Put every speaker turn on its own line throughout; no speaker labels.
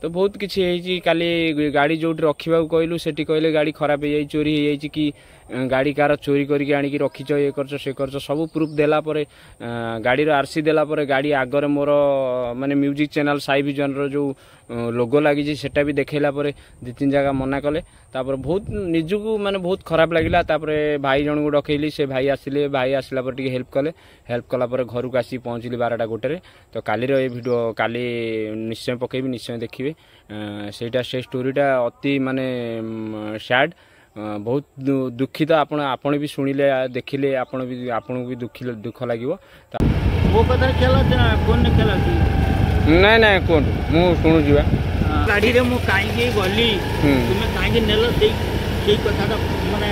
तो बहुत किसी काली गाड़ी जो रखा कहलु से कहले गाड़ी खराब हो चोरी हो जाए कि गाड़ी कार चोरी करके आनिकी रखिच ये कर से कर सब प्रूफ देला परे गाड़ी आरसी देला परे गाड़ी आगरे मोर माने म्यूजिक चैनल साई विजन रो जो लोगो लगी सेटा भी देखला परे 2-3 जगह मना कले तापर बहुत निजको माने बहुत खराब लगिला तापर भाई जन को डकैली से भाई आसिले भाई आसला पर टिके हेल्प कला पर घर को आसी पहुँचली 12टा गोटे तो काली ये वीडियो काली निश्चय पकेबी निश्चय देखिए सेटा से स्टोरीटा अति माने सैड बहुत दुखित आपण भी शुणिले देखिले आपण भी दुख लगे
वो कथा खेला फोन ने खेला
नाई नाई कौन मु शुणु जीवा
गाड़ी रे मु काई गली तुमे काई नेलो सेई कथाटा माने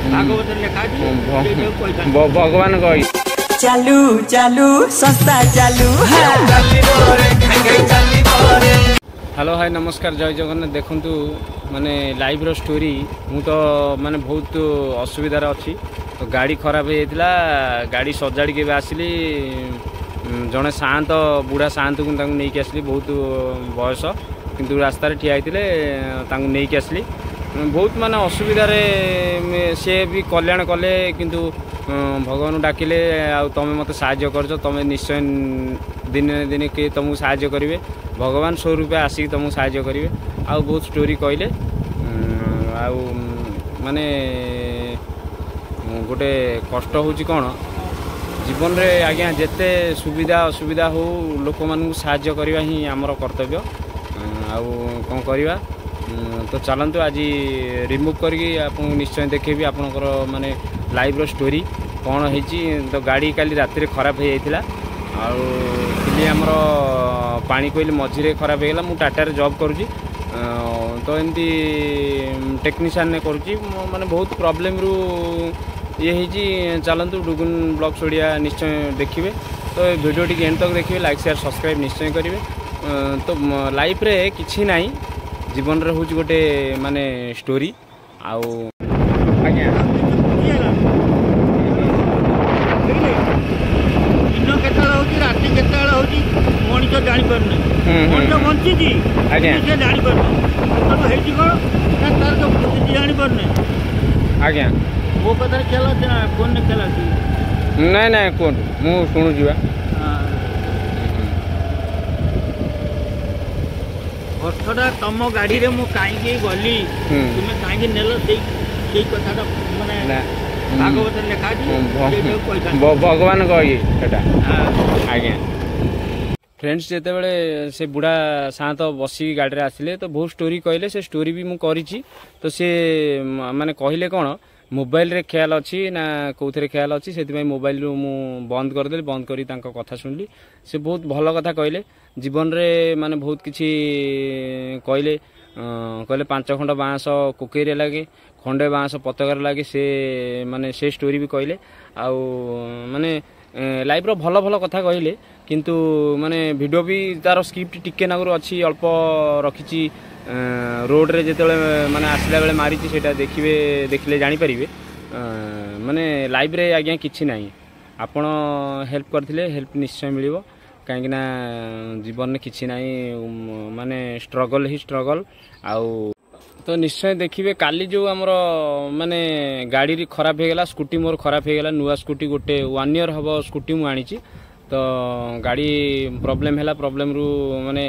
भागवत लिखा दी
भगवान कहि
चालू चालू संस्था चालू
हेलो हाय नमस्कार जय जगन्नाथ देखंतु माने लाइव रो स्टोरी मु तो माने बहुत असुविधार अच्छी तो गाड़ी खराब हो जाता गाड़ी सजाड़ी के आसली जड़े शांत बुढ़ा शांत को नहीं आसली बहुत बयस किंतु रास्तार ठिया होते नहीं आसली बहुत माने असुविधार सी भी कल्याण कले किंतु भगवान डाकिले तुम मत साहाय्य कर तुम निश्चय दिन दिन किए तुमको साहाय्य करेंगे भगवान स्वरूप आसिक तुमको साहाय्य करेंगे आउ बहुत स्टोरी कहले आउ माने गोटे कष्ट होची कौन जीवन रे आज्ञा जिते सुविधा असुविधा हो लोक मानू साहाय्य करवा ही आमर कर्तव्य आउ कौन करवा तो चलतु आज रिमूव करके आपको निश्चय देखेबी आपनकर माने लाइव रो स्टोरी कौन होती तो गाड़ी काली राति खराब हो जाता आमर पानी कोइल मझे खराब होगा मु टाटा जॉब करुँची तो एमती टेक्नीशियन ने करुँची माने बहुत प्रॉब्लम रू ये होती चलतु डुगुन ब्लॉग्स ओडिया निश्चय देखिए तो वीडियो टी एंड तक देखिए लाइक शेयर सब्सक्राइब निश्चय करेंगे तो लाइफ रे किछि नाई जीवन रे होची गोटे माने स्टोरी आउ आज्ञा
दिन केतला होची राति केतला होची मनिष जानि परने मनिष बंची जी
आज्ञा
से जानि परने तो हेची को तार तो बुद्धि जानि परने
आज्ञा
वो कथा खेला फोन ने खेला
नाई नाई कौन मु शुणु जीवा
कष्टा तुम गाड़ी रे मु काई गली तुमे काई नेलो सेई कथाटा माने भागवत लिखा दी
भगवान कहि सेटा आज्ञा फ्रेंड्स जिते बड़े से बुढ़ा शांत बसी गाड़ी आसिले तो बहुत स्टोरी कहले से स्टोरी भी मुझे करी तो सी माने कहले कौन मोबाइल रे ख्याल अच्छी ना कौथे ख्याल अच्छी से मोबाइल रू मु बंद करदेली बंद करी कथा शुणिली से बहुत भल कथा कहले जीवन रे माने बहुत किछि कहले कहले 5 खंड बाँस कुकेरे लगे खंडे बाँस पतकार लगे से माने से स्टोरी भी कहले आउ माने लाइफ रो भल भल कथा कहले किंतु माने वीडियो भी तार स्क्रिप्ट टिके नागर अच्छी अल्प रखी रोड रे जेते माने आसला बेले मारी सेटा देखिए देखिले जानी पारिबे माने लाइव रे आज्ञा किछि नाही आपण हेल्प करथिले हेल्प निश्चय मिलिबो कहीं ना जीवन में किछि नाही माने स्ट्रगल ही स्ट्रगल आउ तो निश्चय देखिए काली जो आमर माने गाड़ी खराब हो गला स्कूटी मोर खराब हो गला नुआ स्कूटी गोटे 1 ईयर हम स्कूटी मु आनी तो गाड़ी प्रॉब्लम है प्रॉब्लम रू माने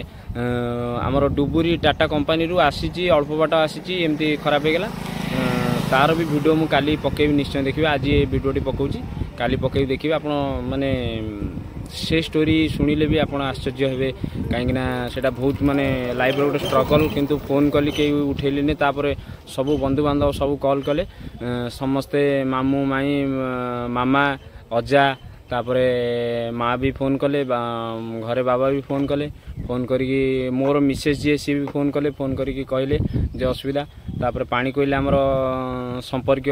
आमर डुबुरी टाटा कंपनी रू आसी अल्प बाट आसी एमती खराब हो गला तार भी वीडियो मु काली पकेबी निश्चय देखिए आज ये वीडियोटी पकाउची काली पकेबी देखिए आपण माने से स्टोरी शुणिले भी आप आश्चर्य हे कहीं सेटा बहुत माने लाइफ गोटे स्ट्रगल किंतु फोन कली कई उठेली तापर सब बंधु बांधव सब कॉल कले समस्ते मामू माई मामा अजा तापरे माँ भी फोन कले घरे बाबा भी फोन कले फोन करी मोर मिसेस जी सी भी फोन कले फोन करी कहले जे असुविधा तापर पानी कहले आमर संपर्क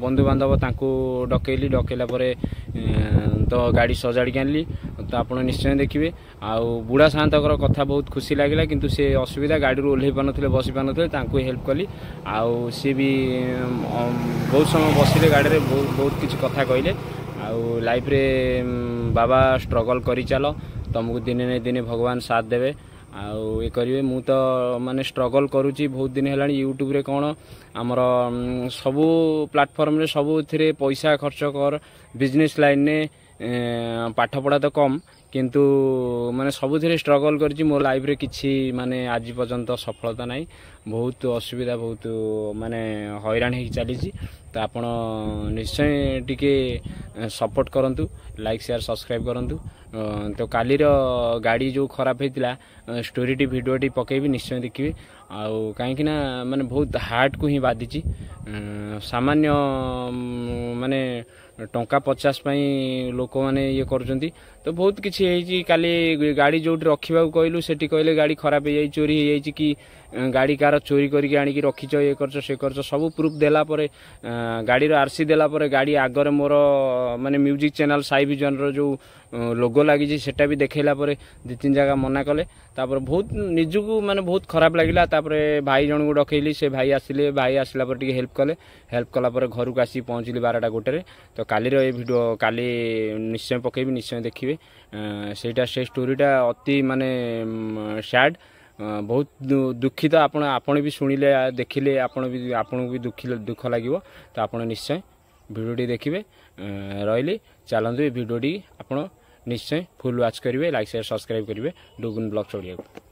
बंधु बांधव तांको डकैली डकैला परे तो गाड़ी सजाड़ी आनली तो आप निश्चय देखिए आउ बुढ़ा साहतर कथा बहुत खुशी लगे किंतु से असुविधा गाड़ी ओह्ल पारे बसी पारे हेल्प कली आउ सी भी बहुत समय बसिले गाड़ी में बहुत किसी कथा कहले आउ लाइफ रे बाबा स्ट्रगल करी चलो तुमको दिने न दिने भगवान साथ देवे आउ ये करेंगे मु तो माने स्ट्रगल करुच्ची बहुत दिन है यूट्यूब रे कौन आमर सबू प्लाटफर्म रे सबू थी पैसा खर्च कर बिजनेस लाइन ने पाठ पढ़ा तो कम किंतु माने सबुथिरे स्ट्रगल करछि मोर लाइफ रे किछि माने आज पर्यंत सफलता नाही बहुत असुविधा बहुत माने हैरान हे चली तो आपण निश्चय टिके सपोर्ट करंतु लाइक शेयर सब्सक्राइब करंतु तो काली रो गाड़ी जो खराब हेतिला स्टोरी टी वीडियो टी पकेबी निश्चय देखिबे आउ काहे कि ना माने बहुत हार्ट को ही बाधिछि सामान्य माने टंका 50 लोक मैंने ये कर तो बहुत किसी काली गाड़ी जो रखा कहलु से कहले गाड़ी खराब हो चोरी हो कि गाड़ी कार चोरी करके आनिकी रखीच ये कर सब प्रूफ देला परे गाड़ी आरसी देला परे गाड़ी आगर मोर माने म्यूजिक चैनल साई विजन रो जो लोगो लगी सेटा भी देखला परे 2-3 जगह मना कले तापर बहुत निजुक माने बहुत खराब लगिला तापर भाई जन को डकैली से भाई आसिले भाई आसला पर हेल्प कला पर घर को आसी पहुँचली 12टा गोटे तो काली रो ये वीडियो काली निश्चय पकेबी निश्चय देखिए सेटा से स्टोरीटा अति माने सैड बहुत दुखित आपण भी शुणिले देखिले आपण भी दुख लगे तो आपण निश्चय वीडियोटी देखिए रही चलते वीडियोटी आपण निश्चय फुल वाच करेंगे लाइक शेयर सब्सक्राइब करेंगे डुगुन ब्लॉग्स ओडिया को।